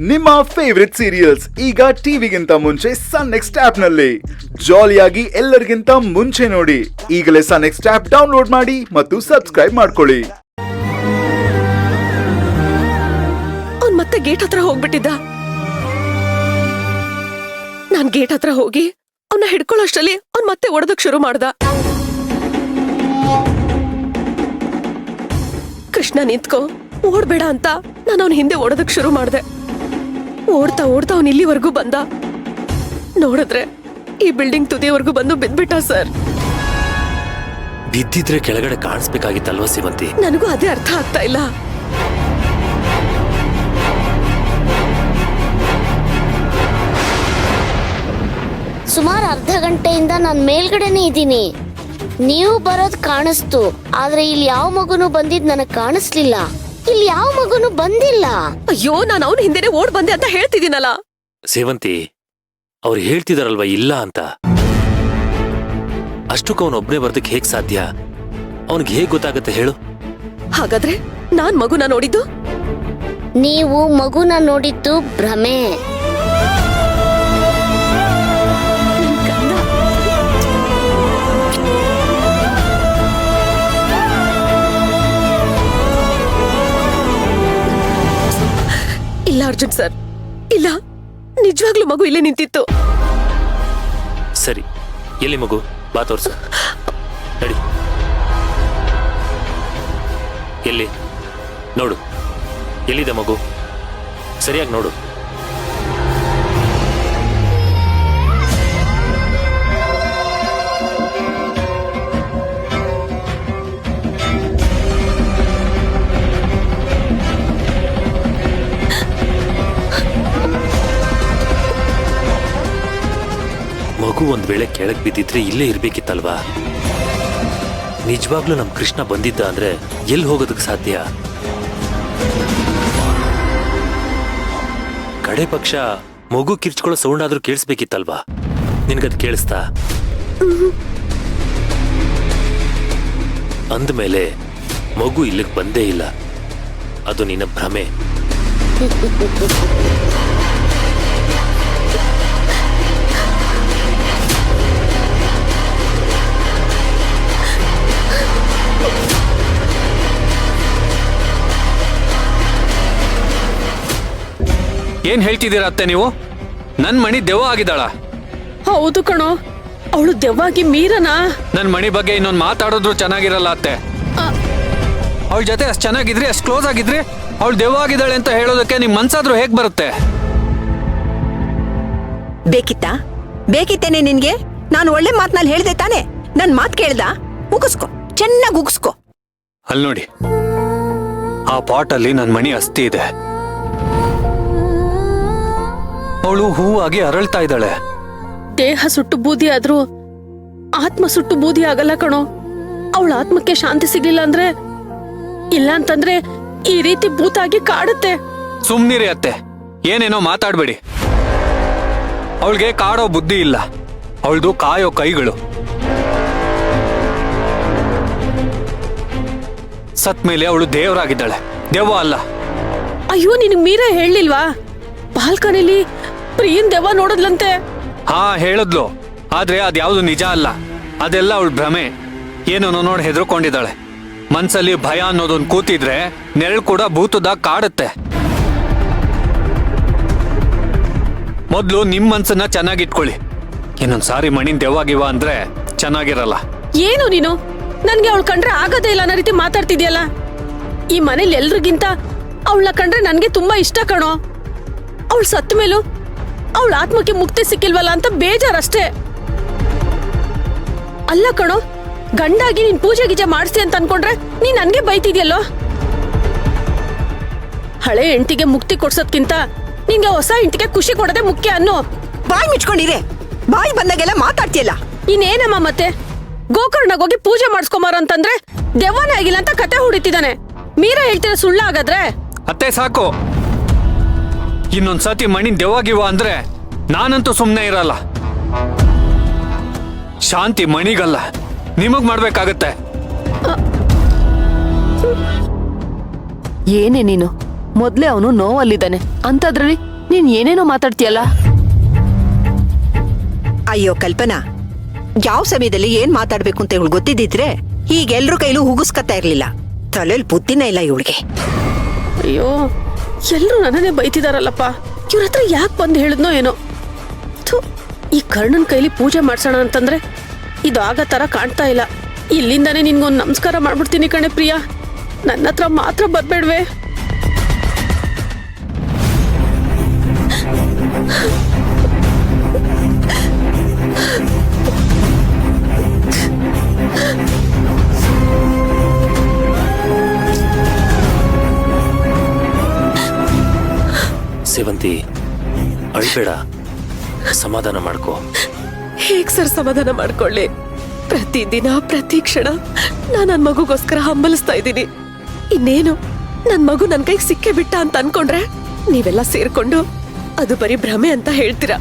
ನಿಮ್ಮ favourite serials ಈಗ ಟಿವಿಗಿಂತ ಮುಂಚೆ ಸನ್ ನೆಕ್ಸ್ಟ್ ಆಪ್ ನಲ್ಲಿ ಜಾಲಿಯಾಗಿ ಎಲ್ಲರಿಗಿಂತ ಮುಂಚೆ ನೋಡಿ. ಈಗಲೇ ಸನ್ ನೆಕ್ಸ್ಟ್ ಆಪ್ ಡೌನ್ಲೋಡ್ ಮಾಡಿ ಮತ್ತು ಸಬ್ಸ್ಕ್ರೈಬ್ ಮಾಡ್ಕೊಳ್ಳಿ. ಅವ್ನ್ ಮತ್ತೆ ಗೇಟ್ ಹತ್ರ ಹೋಗ್ಬಿಟ್ಟಿದ್ದ. ನಾನ್ ಗೇಟ್ ಹತ್ರ ಹೋಗಿ ಅವನ್ನ ಹಿಡ್ಕೊಳ್ಳೋಷ್ಟರಲ್ಲಿ ಅವ್ನ್ ಮತ್ತೆ ಓಡೋದಕ್ ಶುರು ಮಾಡ್ದ. ಕೃಷ್ಣ ನಿಂತ್ಕೋ, ಓಡ್ಬೇಡ ಅಂತ ನಾನು ಅವನ ಹಿಂದೆ ಓಡೋದಕ್ ಶುರು ಮಾಡ್ದೆ. ಓಡ್ತಾ ಓಡ್ತಾ ಅವನ್ ಇಲ್ಲಿವರೆಗೂ ಬಂದ. ನೋಡಿದ್ರೆ ಈ ಬಿಲ್ಡಿಂಗ್ ತುದಿಯವರೆಗೂ ಬಂದು ಬಿದ್ಬಿಟ್ಟ ಸರ್. ಬಿದ್ದಿದ್ರೆ ಕೆಳಗಡೆ ಕಾಣಿಸ್ಬೇಕಾಗಿತ್ತಲ್ವಾ ಸೇವಂತಿ? ನನಗೂ ಅದೇ ಅರ್ಥ ಆಗ್ತಾ ಇಲ್ಲ. ಸುಮಾರು ಅರ್ಧ ಗಂಟೆಯಿಂದ ನಾನು ಮೇಲ್ಗಡೆನೆ ಇದ್ದೀನಿ. ನೀವು ಬರೋದ್ ಕಾಣಿಸ್ತು, ಆದ್ರೆ ಇಲ್ಲಿ ಯಾವ ಮಗುನು ಬಂದಿದ್ ನನಗ್ ಕಾಣಿಸ್ಲಿಲ್ಲ. ಇಲ್ಲಿ ಯಾವ ಮಗುನು ಬಂದಿಲ್ಲ. ಅಯ್ಯೋ, ನಾನು ಅವನ ಹಿಂದೆನೆ ಓಡ್ ಬಂದೆ ಅಂತ ಹೇಳ್ತಿದ್ದೀನಲ್ಲ. ಸೇವಂತಿ, ಅವ್ರು ಹೇಳ್ತಿದಾರಲ್ವಾ ಇಲ್ಲ ಅಂತ. ಅಷ್ಟಕ್ಕೆ ಅವನೊಬ್ನೇ ಬರ್ದಕ್ಕೆ ಹೇಗ್ ಸಾಧ್ಯ? ಅವನಿಗೆ ಹೇಗ್ ಗೊತ್ತಾಗತ್ತೆ ಹೇಳು? ಹಾಗಾದ್ರೆ ನಾನ್ ಮಗುನ ನೋಡಿದ್ದು? ನೀವು ಮಗುನ ನೋಡಿದ್ದು ಭ್ರಮೆ. ಇಲ್ಲ ಅರ್ಜುನ್ ಸರ್, ಇಲ್ಲ, ನಿಜವಾಗ್ಲೂ ಮಗು ಇಲ್ಲೇ ನಿಂತಿತ್ತು. ಸರಿ, ಎಲ್ಲಿ ಮಗು? ಬಾ ತೋರ್ಸು. ನಡಿ. ಎಲ್ಲಿ? ನೋಡು, ಎಲ್ಲಿದೆ ಮಗು? ಸರಿಯಾಗಿ ನೋಡು. ಮಗು ಒಂದ್ ವೇಳೆ ಕೆಳಗ್ ಬಿದ್ದಿದ್ರೆ ಇಲ್ಲೇ ಇರ್ಬೇಕಿತ್ತಲ್ವಾ? ನಿಜವಾಗ್ಲೂ ನಮ್ ಕೃಷ್ಣ ಬಂದಿದ್ದ ಅಂದ್ರೆ ಎಲ್ಲಿ ಹೋಗೋದಕ್ಕೆ ಸಾಧ್ಯ? ಕಡೆ ಪಕ್ಷ ಮಗು ಕಿರ್ಚ್ಕೊಳ್ಳೋ ಸೌಂಡ್ ಆದ್ರೂ ಕೇಳಿಸ್ಬೇಕಿತ್ತಲ್ವಾ? ನಿನ್ಗದ್ ಕೇಳಿಸ್ತಾ? ಅಂದ್ಮೇಲೆ ಮಗು ಇಲ್ಲಿಗೆ ಬಂದೇ ಇಲ್ಲ. ಅದು ನಿನ್ನ ಭ್ರಮೆ. ಏನ್ ಹೇಳ್ತಿದ್ದೀರಾ ಅತ್ತೆ ನೀವು? ನನ್ ಮಣಿ ದೆವ್ವ ಆಗಿದ್ದಾಳ? ಹೌದು ಕಣೋ, ಅವಳು ದೆವ್ವಾಗಿ ಮೀರನಾ? ನನ್ ಮಣಿ ಬಗ್ಗೆ ಇನ್ನೊಂದು ಮಾತಾಡೋದ್ರು ಚೆನ್ನಾಗಿರಲ್ಲ ಅತ್ತೆ. ಅವಳ ಜೊತೆ ಅಷ್ಟ್ ಚೆನ್ನಾಗಿದ್ರಿ, ಅಷ್ಟ್ ಕ್ಲೋಸ್ ಆಗಿದ್ರಿ, ಅವಳು ದೆವ್ವ ಆಗಿದ್ದಾಳೆ ಅಂತ ಹೇಳೋದಕ್ಕೆ ನಿಮ್ ಮನ್ಸಾದ್ರೂ ಹೇಗ್ ಬರುತ್ತೆ? ಬೇಕಿತ್ತೇನೆ ನಿನ್ಗೆ? ನಾನು ಒಳ್ಳೆ ಮಾತ್ನಲ್ಲಿ ಹೇಳ್ದೆ ತಾನೆ? ನನ್ ಮಾತ್ ಕೇಳ್ದ? ಉಗಿಸ್ಕೊ, ಚೆನ್ನಾಗಿ ಉಗಿಸ್ಕೊ. ಅಲ್ಲಿ ನೋಡಿ, ಆ ಪಾಟ್ ಅಲ್ಲಿ ನನ್ ಮಣಿ ಅಸ್ಥಿ ಇದೆ. ಅವಳು ಹೂವಾಗಿ ಅರಳ್ತಾ ಇದ್ದಾಳೆ. ದೇಹ ಸುಟ್ಟು ಬೂದಿ ಆದ್ರೂ ಆತ್ಮ ಸುಟ್ಟು ಬೂದಿ ಆಗಲ್ಲ ಕಣೋ. ಅವಳ ಆತ್ಮಕ್ಕೆ ಶಾಂತಿ ಸಿಗ್ಲಿಲ್ಲ ಅಂದ್ರೆ, ಇಲ್ಲ ಅಂತಂದ್ರೆ ಈ ರೀತಿ ಭೂತಾಗಿ ಕಾಡುತ್ತೆ. ಸುಮ್ನಿರಿ ಅತ್ತೆ, ಏನೇನೋ ಮಾತಾಡ್ಬೇಡಿ. ಅವಳಿಗೆ ಕಾಡೋ ಬುದ್ಧಿ ಇಲ್ಲ, ಅವಳದು ಕಾಯೋ ಕೈಗಳು. ಸತ್ ಮೇಲೆ ಅವಳು ದೇವರಾಗಿದ್ದಾಳೆ, ದೆವ್ವ ಅಲ್ಲ. ಅಯ್ಯೋ, ನಿನಗ್ ಮೀರಾ ಹೇಳಿಲ್ವಾ? ಬಾಲ್ಕನಿಲಿ ಪ್ರಿಯನ್ ದೆವ್ವ ನೋಡದ್ಲಂತೆ. ಹಾ, ಹೇಳಿದ್ಲು. ಆದ್ರೆ ಅದ್ಯಾವುದು ನಿಜ ಅಲ್ಲ, ಅದೆಲ್ಲ ಅವಳು ಭ್ರಮೆ. ಏನೋ ನೋಡಿ ಹೆದರ್ಕೊಂಡಿದ್ದಾಳೆ. ಮನ್ಸಲ್ಲಿ ಭಯ ಅನ್ನೋದೊಂದು ಕೂತಿದ್ರೆ ನೆರಳು ಕೂಡ ಭೂತದಾಗ ಕಾಡುತ್ತೆ. ಮೊದ್ಲು ನಿಮ್ ಮನ್ಸನ್ನ ಚೆನ್ನಾಗಿಟ್ಕೊಳ್ಳಿ. ಇನ್ನೊಂದ್ಸಾರಿ ಮಣಿನ್ ದೆವ್ವಾಗಿವ ಅಂದ್ರೆ ಚೆನ್ನಾಗಿರಲ್ಲ. ಏನು ನೀನು ನನ್ಗೆ ಅವಳು ಕಂಡ್ರೆ ಆಗೋದೇ ಇಲ್ಲ ಅನ್ನೋ ರೀತಿ ಮಾತಾಡ್ತಿದ್ಯಲ್ಲ. ಈ ಮನೇಲಿ ಎಲ್ರಿಗಿಂತ ಅವಳ ಕಂಡ್ರೆ ನನ್ಗೆ ತುಂಬಾ ಇಷ್ಟ ಕಣೋ. ಅವಳು ಸತ್ತ ಮೇಲೂ ಅವಳ ಆತ್ಮಕ್ಕೆ ಮುಕ್ತಿ ಸಿಕ್ಕಿಲ್ವಲ್ಲ ಅಂತ ಬೇಜಾರಷ್ಟೇ. ಅಲ್ಲ ಕಣೋ, ಗಂಡಾಗಿ ನೀನ್ ಪೂಜೆ ಗೀಜೆ ಮಾಡಿಸಿ ಅಂತ ಅನ್ಕೊಂಡ್ರೆ ನೀನ್ ನನ್ಗೆ ಬೈತಿದ್ಯಲ್ಲೋ. ಹಳೆ ಹೆಂಡತಿಗೆ ಮುಕ್ತಿ ಕೊಡ್ಸೋದ್ಕಿಂತ ನಿಂಗೆ ಹೊಸ ಹೆಂಡತಿಗೆ ಖುಷಿ ಕೊಡೋದೇ ಮುಖ್ಯ ಅನ್ನೋ. ಬಾಯಿ ಮುಚ್ಕೊಂಡಿರೆ, ಬಾಯಿ ಬಂದಾಗೆಲ್ಲ ಮಾತಾಡ್ತಿಯಲ್ಲ. ಇನ್ನೇನಮ್ಮ ಮತ್ತೆ? ಗೋಕರ್ಣಗ್ ಹೋಗಿ ಪೂಜೆ ಮಾಡಿಸ್ಕೊಂಬಾರ ಅಂತಂದ್ರೆ ದೆವ್ವನೇ ಆಗಿಲ್ಲ ಅಂತ ಕತೆ ಹೊಡಿತಿದ್ದಾನೆ. ಮೀರಾ ಹೇಳ್ತೀರ ಸುಳ್ಳಾಗಾದ್ರೆ? ಅತ್ತೆ ಸಾಕು. ಇನ್ನೊಂದ್ಸತಿ ಮಣಿನ್ ದೆವ್ವಾಗಿವ ಅಂದ್ರೆ ನಾನಂತೂ ಸುಮ್ನೆ ಇರಲ್ಲ. ಶಾಂತಿ ಮಣಿಗಲ್ಲ, ನಿಮಗ್ ಮಾಡ್ಬೇಕಾಗತ್ತೆ. ಏನೇ ನೀನು ಮೊದ್ಲೇ ಅವನು ನೋವಲ್ಲಿದ್ದಾನೆ ಅಂತದ್ರಲ್ಲಿ ನೀನ್ ಏನೇನೋ ಮಾತಾಡ್ತೀಯಲ್ಲ. ಅಯ್ಯೋ ಕಲ್ಪನಾ, ಯಾವ ಸಮಯದಲ್ಲಿ ಏನ್ ಮಾತಾಡ್ಬೇಕು ಅಂತ ಇವಳು ಗೊತ್ತಿದ್ದಿದ್ರೆ ಈಗ ಎಲ್ರ ಕೈಲೂ ಹುಗುಸ್ಕತ್ತಾ ಇರ್ಲಿಲ್ಲ. ತಲೆಲ್ ಬುದ್ಧಿನೇ ಇಲ್ಲ ಇವಳಿಗೆ. ಅಯ್ಯೋ, ಎಲ್ರು ನನ್ನನ್ನೇ ಬೈತಿದಾರಲ್ಲಪ್ಪ. ಇವ್ರ ಹತ್ರ ಯಾಕೆ ಬಂದು ಹೇಳಿದ್ನೋ ಏನೋ. ಥು, ಈ ಕರ್ಣನ್ ಕೈಲಿ ಪೂಜೆ ಮಾಡ್ಸೋಣ ಅಂತಂದ್ರೆ ಇದು ಆಗ ತರ ಕಾಣ್ತಾ ಇಲ್ಲ. ಇಲ್ಲಿಂದಾನೇ ನಿನ್ಗೊಂದು ನಮಸ್ಕಾರ ಮಾಡ್ಬಿಡ್ತೀನಿ ಕಣೆ ಪ್ರಿಯಾ. ನನ್ನ ಹತ್ರ ಮಾತ್ರ ಬರ್ಬೇಡ್ವೆ. ಸೇವಂತಿ, ಅಳ್ಬೇಡ, ಸಮಾಧಾನ ಮಾಡ್ಕೋ. ಹೇಗ್ ಸರ್ ಸಮಾಧಾನ ಮಾಡ್ಕೊಳ್ಳಿ? ಪ್ರತಿದಿನ ಪ್ರತಿ ಕ್ಷಣ ನಾನ್ ನನ್ ಮಗುಗೋಸ್ಕರ ಹಂಬಲಿಸ್ತಾ ಇದ್ದೀನಿ. ಇನ್ನೇನು ನನ್ ಮಗು ನನ್ ಕೈಗೆ ಸಿಕ್ಕೇ ಬಿಟ್ಟ ಅಂತ ಅನ್ಕೊಂಡ್ರೆ ನೀವೆಲ್ಲ ಸೇರ್ಕೊಂಡು ಅದು ಬರೀ ಭ್ರಮೆ ಅಂತ ಹೇಳ್ತೀರಾ.